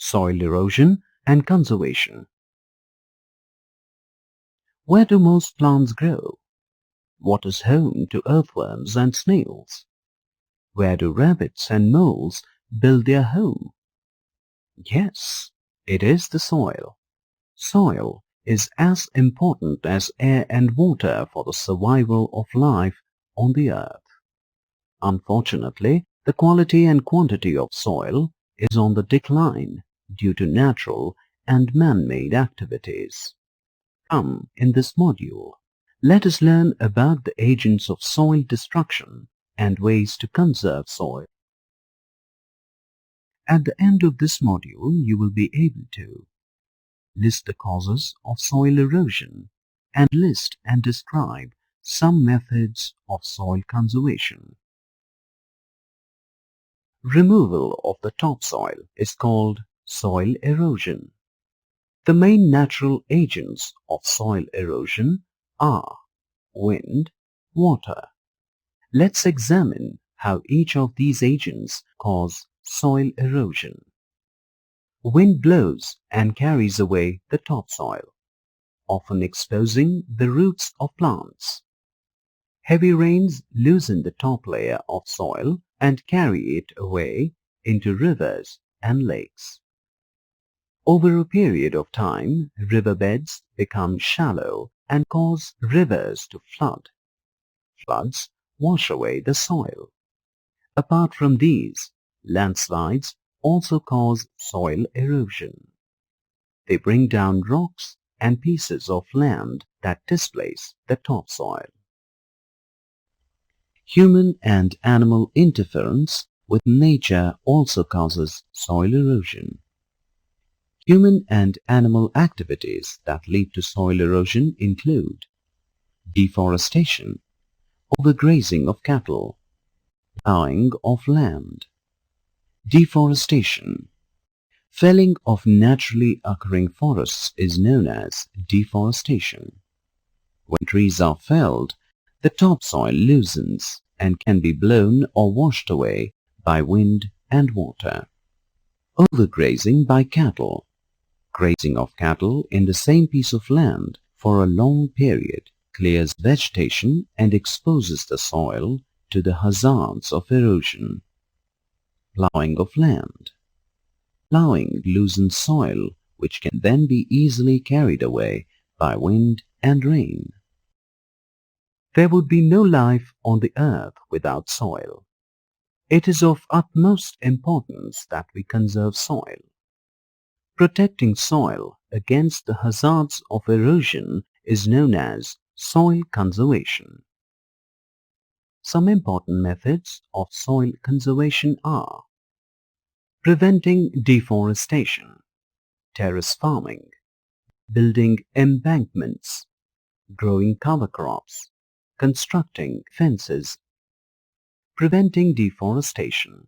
soil erosion and conservation. Where do most plants grow? What is home to earthworms and snails? Where do rabbits and moles build their home? Yes, it is the soil. Soil is as important as air and water for the survival of life on the earth. Unfortunately, the quality and quantity of soil is on the decline due to natural and man-made activities. Come, in this module, let us learn about the agents of soil destruction and ways to conserve soil. At the end of this module, you will be able to list the causes of soil erosion and list and describe some methods of soil conservation. Removal of the topsoil is called soil erosion. The main natural agents of soil erosion are wind, water. Let's examine how each of these agents cause soil erosion. Wind blows and carries away the topsoil, often exposing the roots of plants. Heavy rains loosen the top layer of soil and carry it away into rivers and lakes. Over a period of time, riverbeds become shallow and cause rivers to flood. Floods wash away the soil. Apart from these, landslides also cause soil erosion. They bring down rocks and pieces of land that displace the topsoil. Human and animal interference with nature also causes soil erosion. Human and animal activities that lead to soil erosion include deforestation, overgrazing of cattle, plowing of land. Deforestation. Felling of naturally occurring forests is known as deforestation. When trees are felled, the topsoil loosens and can be blown or washed away by wind and water. Overgrazing by cattle. Grazing of cattle in the same piece of land for a long period clears vegetation and exposes the soil to the hazards of erosion. Plowing of land. Plowing loosens soil which can then be easily carried away by wind and rain. There would be no life on the earth without soil. It is of utmost importance that we conserve soil. Protecting soil against the hazards of erosion is known as soil conservation. Some important methods of soil conservation are preventing deforestation, terrace farming, building embankments, growing cover crops, constructing fences. Preventing deforestation.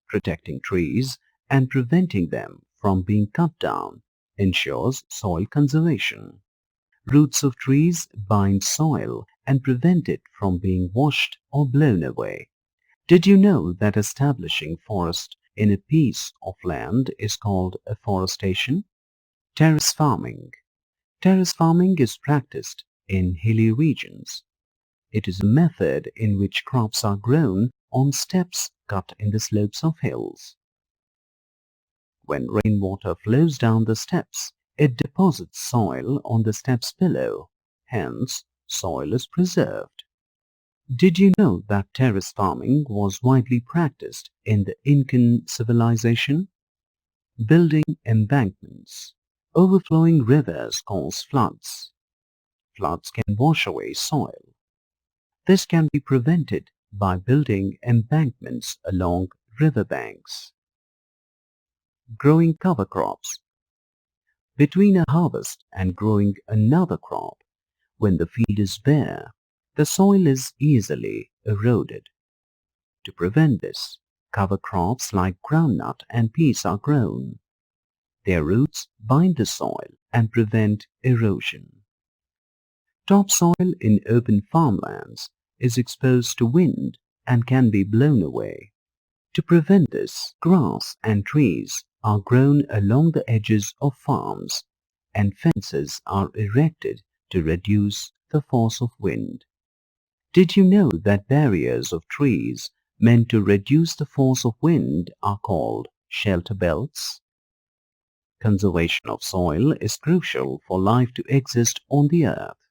Protecting trees and preventing them from being cut down ensures soil conservation. Roots of trees bind soil and prevent it from being washed or blown away. Did you know that establishing forest in a piece of land is called afforestation? Terrace farming. Terrace farming is practiced in hilly regions. It is a method in which crops are grown on steps cut in the slopes of hills. When rainwater flows down the steps, it deposits soil on the steps below. Hence, soil is preserved. Did you know that terrace farming was widely practiced in the Incan civilization? Building embankments. Overflowing rivers cause floods. Floods can wash away soil. This can be prevented by building embankments along riverbanks. Growing cover crops. Between a harvest and growing another crop, when the field is bare, the soil is easily eroded. To prevent this, cover crops like groundnut and peas are grown. Their roots bind the soil and prevent erosion. Topsoil in open farmlands is exposed to wind and can be blown away. To prevent this, grass and trees are grown along the edges of farms and fences are erected to reduce the force of wind. Did you know that barriers of trees meant to reduce the force of wind are called shelter belts? Conservation of soil is crucial for life to exist on the earth.